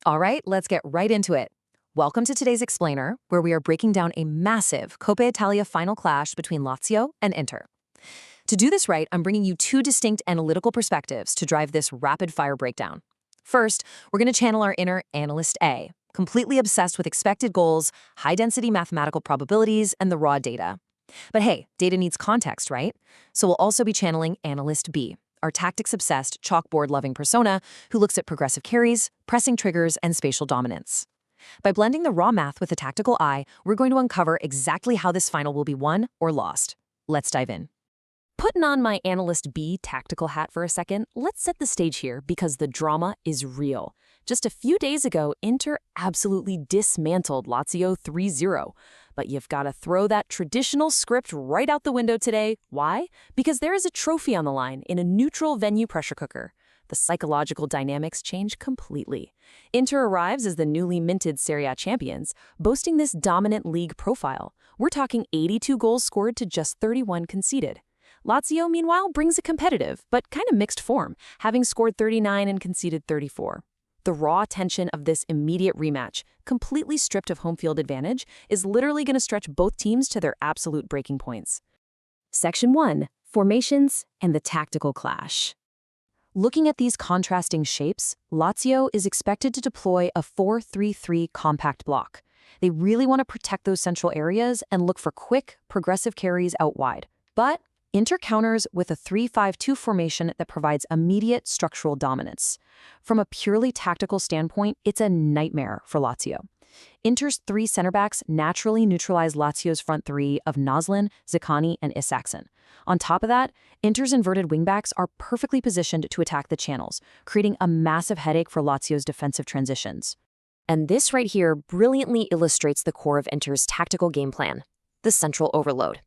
All right, let's get right into it. Welcome to today's Explainer, where we are breaking down a massive Coppa Italia final clash between Lazio and Inter. To do this right, I'm bringing you two distinct analytical perspectives to drive this rapid-fire breakdown. First, we're going to channel our inner Analyst A, completely obsessed with expected goals, high-density mathematical probabilities, and the raw data. But hey, data needs context, right? So we'll also be channeling Analyst B, our tactics-obsessed, chalkboard-loving persona who looks at progressive carries, pressing triggers, and spatial dominance. By blending the raw math with the tactical eye, we're going to uncover exactly how this final will be won or lost. Let's dive in. Putting on my Analyst B tactical hat for a second, let's set the stage here because the drama is real. Just a few days ago, Inter absolutely dismantled Lazio 3-0. But you've got to throw that traditional script right out the window today. Why? Because there is a trophy on the line in a neutral venue pressure cooker. The psychological dynamics change completely. Inter arrives as the newly minted Serie A champions, boasting this dominant league profile. We're talking 82 goals scored to just 31 conceded. Lazio, meanwhile, brings a competitive, but kind of mixed form, having scored 39 and conceded 34. The raw tension of this immediate rematch, completely stripped of home field advantage, is literally going to stretch both teams to their absolute breaking points. Section 1. Formations and the tactical clash. Looking at these contrasting shapes, Lazio is expected to deploy a 4-3-3 compact block. They really want to protect those central areas and look for quick, progressive carries out wide. But Inter counters with a 3-5-2 formation that provides immediate structural dominance. From a purely tactical standpoint, it's a nightmare for Lazio. Inter's three center-backs naturally neutralize Lazio's front three of Noslin, Zaccagni, and Isaacson. On top of that, Inter's inverted wingbacks are perfectly positioned to attack the channels, creating a massive headache for Lazio's defensive transitions. And this right here brilliantly illustrates the core of Inter's tactical game plan, the central overload.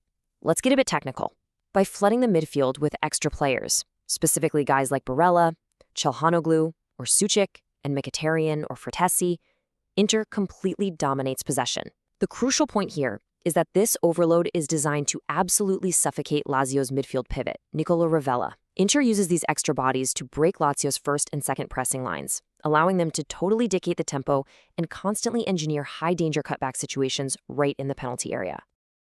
Let's get a bit technical. By flooding the midfield with extra players, specifically guys like Barella, Çalhanoğlu, or Suchik, and Mkhitaryan or Frattesi, Inter completely dominates possession. The crucial point here is that this overload is designed to absolutely suffocate Lazio's midfield pivot, Nicola Ravella. Inter uses these extra bodies to break Lazio's first and second pressing lines, allowing them to totally dictate the tempo and constantly engineer high-danger cutback situations right in the penalty area.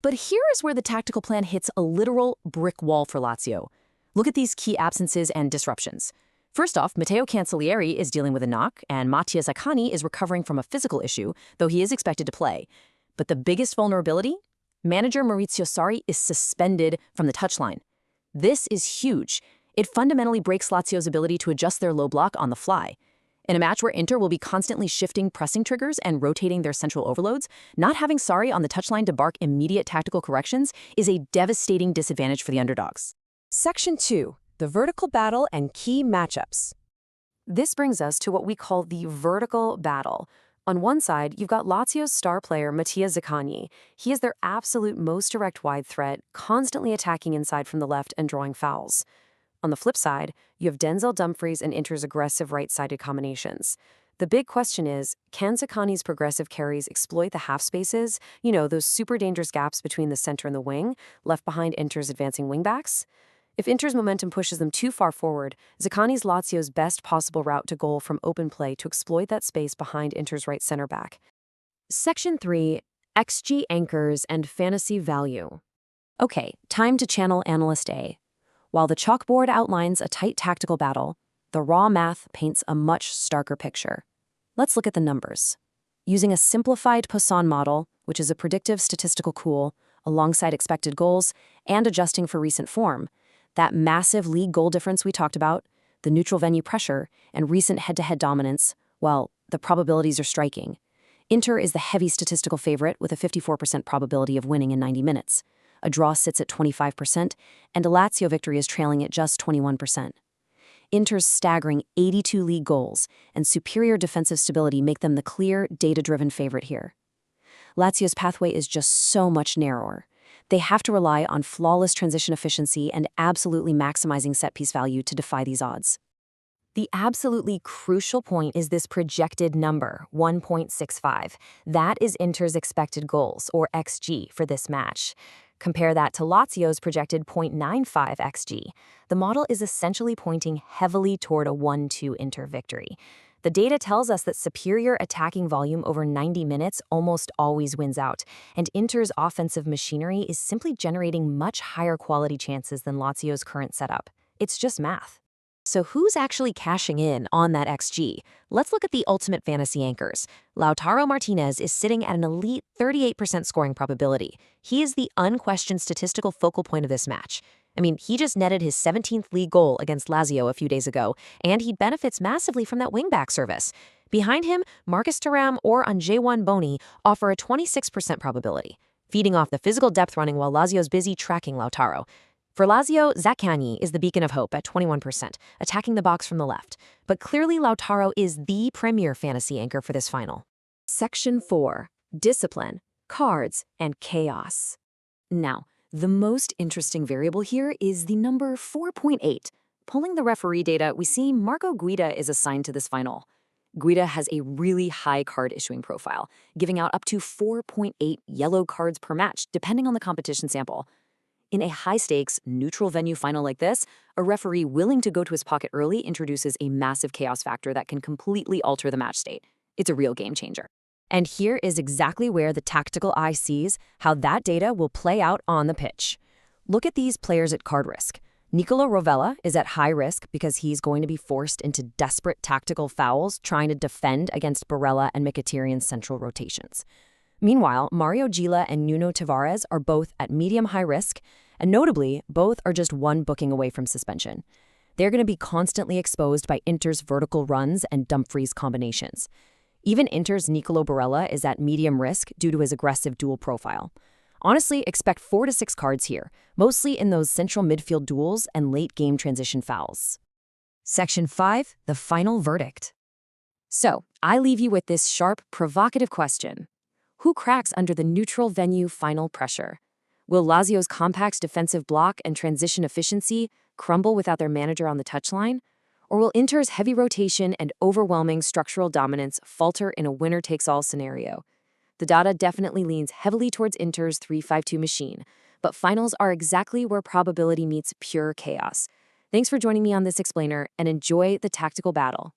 But here is where the tactical plan hits a literal brick wall for Lazio. Look at these key absences and disruptions. First off, Matteo Cancellieri is dealing with a knock, and Mattia Zaccagni is recovering from a physical issue, though he is expected to play. But the biggest vulnerability? Manager Maurizio Sarri is suspended from the touchline. This is huge. It fundamentally breaks Lazio's ability to adjust their low block on the fly. In a match where Inter will be constantly shifting pressing triggers and rotating their central overloads, not having Sarri on the touchline to bark immediate tactical corrections is a devastating disadvantage for the underdogs. Section 2. The vertical battle and key matchups. This brings us to what we call the vertical battle. On one side, you've got Lazio's star player Mattia Zaccagni. He is their absolute most direct wide threat, constantly attacking inside from the left and drawing fouls. On the flip side, you have Denzel Dumfries and Inter's aggressive right-sided combinations. The big question is, can Zaccagni's progressive carries exploit the half spaces, those super dangerous gaps between the center and the wing, left behind Inter's advancing wingbacks? If Inter's momentum pushes them too far forward, Zaccagni's Lazio's best possible route to goal from open play to exploit that space behind Inter's right center back. Section 3. XG anchors and fantasy value. Okay, time to channel Analyst A. While the chalkboard outlines a tight tactical battle, the raw math paints a much starker picture. Let's look at the numbers. Using a simplified Poisson model, which is a predictive statistical tool, alongside expected goals, and adjusting for recent form, that massive league goal difference we talked about, the neutral venue pressure, and recent head-to-head dominance, well, the probabilities are striking. Inter is the heavy statistical favorite with a 54% probability of winning in 90 minutes. A draw sits at 25%, and a Lazio victory is trailing at just 21%. Inter's staggering 82 league goals and superior defensive stability make them the clear, data-driven favorite here. Lazio's pathway is just so much narrower. They have to rely on flawless transition efficiency and absolutely maximizing set-piece value to defy these odds. The absolutely crucial point is this projected number, 1.65. That is Inter's expected goals, or XG, for this match. Compare that to Lazio's projected 0.95 XG. The model is essentially pointing heavily toward a 1-2 Inter victory. The data tells us that superior attacking volume over 90 minutes almost always wins out, and Inter's offensive machinery is simply generating much higher quality chances than Lazio's current setup. It's just math. So who's actually cashing in on that XG? Let's look at the ultimate fantasy anchors. Lautaro Martínez is sitting at an elite 38% scoring probability. He is the unquestioned statistical focal point of this match. I mean, he just netted his 17th league goal against Lazio a few days ago, and he benefits massively from that wingback service. Behind him, Marcus Thuram or Anjewon Boni offer a 26% probability, feeding off the physical depth running while Lazio's busy tracking Lautaro. For Lazio, Zaccagni is the beacon of hope at 21%, attacking the box from the left. But clearly Lautaro is the premier fantasy anchor for this final. Section 4. Discipline, cards, and chaos. Now, the most interesting variable here is the number 4.8. Pulling the referee data, we see Marco Guida is assigned to this final. Guida has a really high card issuing profile, giving out up to 4.8 yellow cards per match, depending on the competition sample. In a high-stakes, neutral venue final like this, a referee willing to go to his pocket early introduces a massive chaos factor that can completely alter the match state. It's a real game changer. And here is exactly where the tactical eye sees how that data will play out on the pitch. Look at these players at card risk. Nicolo Rovella is at high risk because he's going to be forced into desperate tactical fouls trying to defend against Barella and Mkhitaryan's central rotations. Meanwhile, Mario Gila and Nuno Tavares are both at medium-high risk, and notably, both are just one booking away from suspension. They're going to be constantly exposed by Inter's vertical runs and Dumfries combinations. Even Inter's Nicolo Barella is at medium risk due to his aggressive duel profile. Honestly, expect 4 to 6 cards here, mostly in those central midfield duels and late-game transition fouls. Section 5, the final verdict. So, I leave you with this sharp, provocative question. Who cracks under the neutral venue final pressure? Will Lazio's compact defensive block and transition efficiency crumble without their manager on the touchline? Or will Inter's heavy rotation and overwhelming structural dominance falter in a winner-takes-all scenario? The data definitely leans heavily towards Inter's 3-5-2 machine, but finals are exactly where probability meets pure chaos. Thanks for joining me on this explainer, and enjoy the tactical battle.